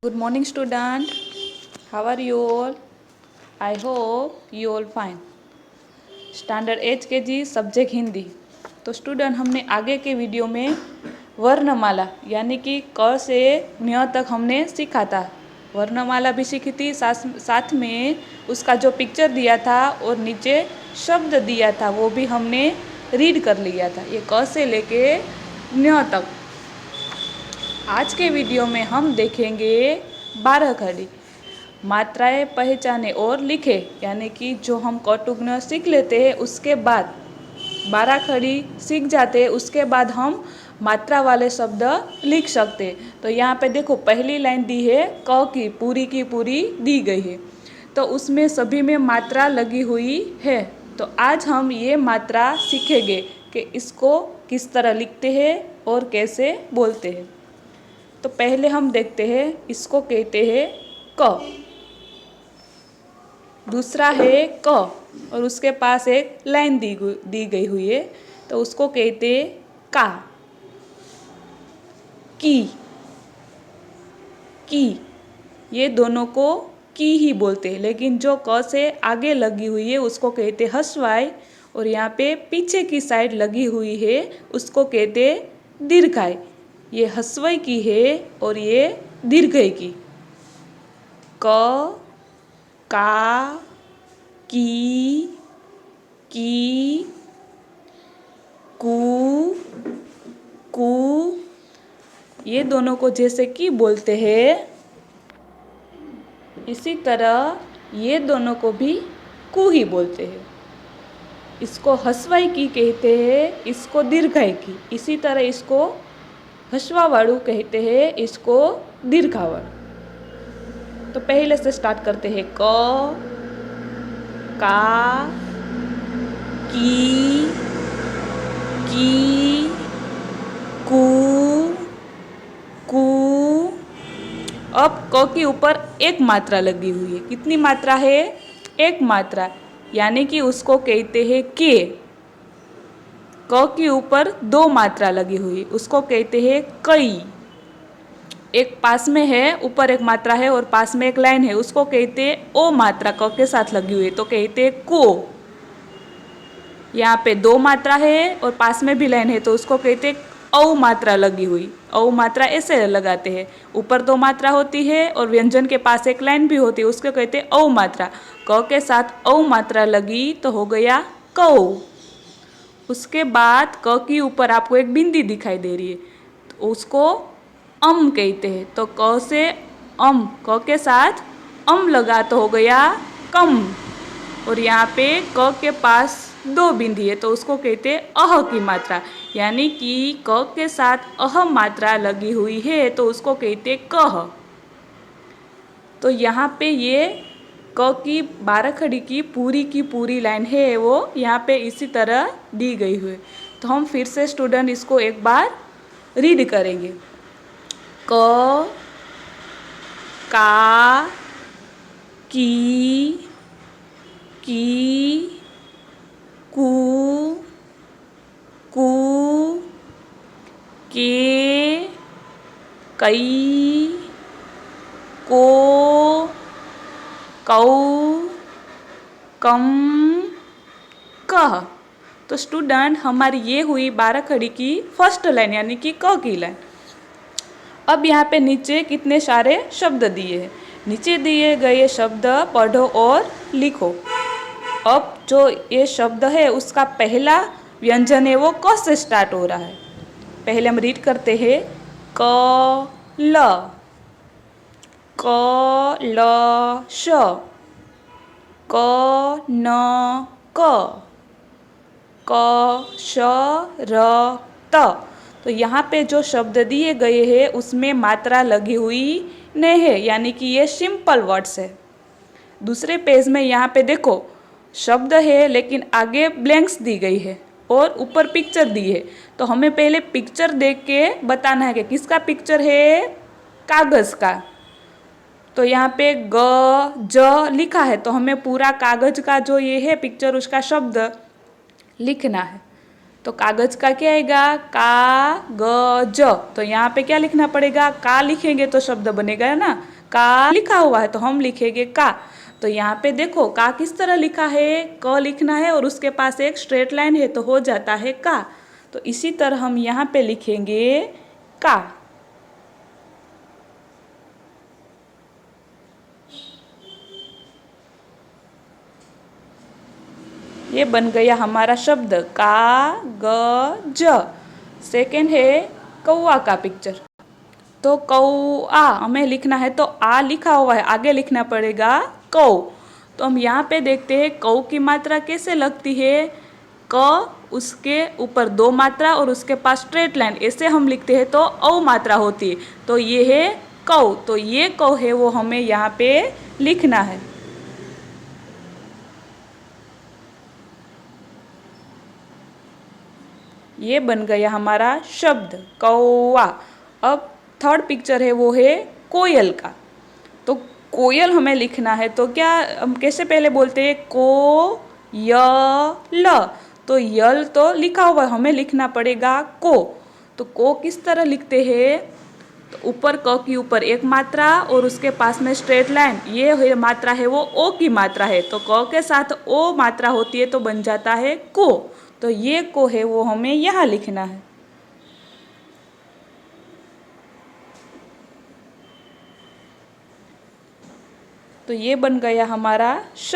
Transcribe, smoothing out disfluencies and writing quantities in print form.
Good morning, student. How are you all? I hope you all fine. Standard H के जी subject Hindi. तो student हमने आगे के video में वर्णमाला यानी कि क से ञ तक हमने सीखा था। वर्णमाला भी सीखी थी, साथ में उसका जो पिक्चर दिया था और नीचे शब्द दिया था वो भी हमने रीड कर लिया था, ये क से लेके ञ तक। आज के वीडियो में हम देखेंगे 12 खड़ी मात्राएं पहचाने और लिखे, यानी कि जो हम क टू ञ सीख लेते हैं उसके बाद 12 खड़ी सीख जाते हैं, उसके बाद हम मात्रा वाले शब्द लिख सकते हैं। तो यहाँ पे देखो पहली लाइन दी है क की पूरी दी गई है, तो उसमें सभी में मात्रा लगी हुई है। तो आज हम ये मात्रा सीखेंगे कि इसको किस तरह लिखते हैं और कैसे बोलते हैं। तो पहले हम देखते हैं, इसको कहते हैं क। दूसरा है क और उसके पास एक लाइन दी गई हुई है, तो उसको कहते हैं का। की ये दोनों को की ही बोलते हैं, लेकिन जो क से आगे लगी हुई है उसको कहते हैं हस्वाई, और यहाँ पे पीछे की साइड लगी हुई है उसको कहते हैं दीर्घाई। ये हस्वई की है और ये दीर्घई की। क, का, की, कू, ये दोनों को जैसे कि बोलते हैं, इसी तरह ये दोनों को भी कू ही बोलते हैं। इसको हस्वाई की कहते हैं, इसको दीर्घाई की। इसी तरह इसको हस्वावाड़ू कहते हैं, इसको दीर्घावाड़ू। तो पहले से स्टार्ट करते हैं। क, का, की, कू। अब क के ऊपर एक मात्रा लगी हुई है। कितनी मात्रा है? एक मात्रा, यानी कि उसको कहते हैं के। क के ऊपर दो मात्रा लगी हुई, उसको कहते हैं कई। एक पास में है, ऊपर एक मात्रा है और पास में एक लाइन है, उसको कहते हैं ओ मात्रा क के साथ लगी हुई है, तो कहते हैं को। यहाँ पे दो मात्रा है और पास में भी लाइन है, तो उसको कहते हैं औ मात्रा लगी हुई। औ मात्रा ऐसे लगाते हैं, ऊपर दो मात्रा होती है और व्यंजन के पास एक लाइन भी होती है, उसको कहते हैं औ मात्रा। क के साथ औ मात्रा लगी तो हो गया कौ। उसके बाद क के ऊपर आपको एक बिंदी दिखाई दे रही है, तो उसको अम कहते हैं। तो क से अम, क के साथ अम लगा तो हो गया कम। और यहाँ पे क के पास दो बिंदी है, तो उसको कहते हैं अह की मात्रा, यानी कि क के साथ अह मात्रा लगी हुई है तो उसको कहते कह। तो यहाँ पे ये क की 12 खड़ी की पूरी लाइन है, वो यहाँ पे इसी तरह दी गई हुई है। तो हम फिर से स्टूडेंट इसको एक बार रीड करेंगे। क, का, की, कू, के, कई, को, कौ, कम, कह। तो स्टूडेंट हमारी ये हुई 12 खड़ी की फर्स्ट लाइन, यानी कि क की लाइन। अब यहाँ पे नीचे कितने सारे शब्द दिए हैं। नीचे दिए गए शब्द पढ़ो और लिखो। अब जो ये शब्द है उसका पहला व्यंजन है वो क से स्टार्ट हो रहा है। पहले हम रीड करते हैं। क, ल, श, क, न, क, श, र, त। तो यहाँ पे जो शब्द दिए गए हैं उसमें मात्रा लगी हुई नहीं है, यानी कि ये सिंपल वर्ड्स है। दूसरे पेज में यहाँ पे देखो शब्द है लेकिन आगे ब्लैंक्स दी गई है और ऊपर पिक्चर दी है। तो हमें पहले पिक्चर देख के बताना है कि किसका पिक्चर है, कागज़ का। तो यहाँ पे ग, ज लिखा है, तो हमें पूरा कागज़ का जो ये है पिक्चर उसका शब्द लिखना है। तो कागज का क्या आएगा, कागज। तो यहाँ पे क्या लिखना पड़ेगा, का लिखेंगे तो शब्द बनेगा ना, का लिखा हुआ है तो हम लिखेंगे का। तो यहाँ पे देखो का किस तरह लिखा है, क लिखना है और उसके पास एक स्ट्रेट लाइन है तो हो जाता है का। तो इसी तरह हम यहाँ पे लिखेंगे का। ये बन गया हमारा शब्द कागज। सेकेंड है कौआ का पिक्चर। तो कौआ हमें लिखना है तो आ लिखा हुआ है, आगे लिखना पड़ेगा कौ। तो हम यहाँ पे देखते हैं कौ की मात्रा कैसे लगती है, क उसके ऊपर दो मात्रा और उसके पास स्ट्रेट लाइन, ऐसे हम लिखते हैं तो औ मात्रा होती है। तो ये है कौ, तो ये कौ है वो हमें यहाँ पे लिखना है। ये बन गया हमारा शब्द कौआ। अब थर्ड पिक्चर है वो है कोयल का। तो कोयल हमें लिखना है तो क्या हम कैसे पहले बोलते हैं, को य ल। तो यल तो लिखा हुआ है, हमें लिखना पड़ेगा को। तो को किस तरह लिखते हैं, तो ऊपर क की ऊपर एक मात्रा और उसके पास में स्ट्रेट लाइन, ये है मात्रा है वो ओ की मात्रा है। तो क के साथ ओ मात्रा होती है तो बन जाता है को। तो ये को है वो हमें यहाँ लिखना है। तो ये बन गया हमारा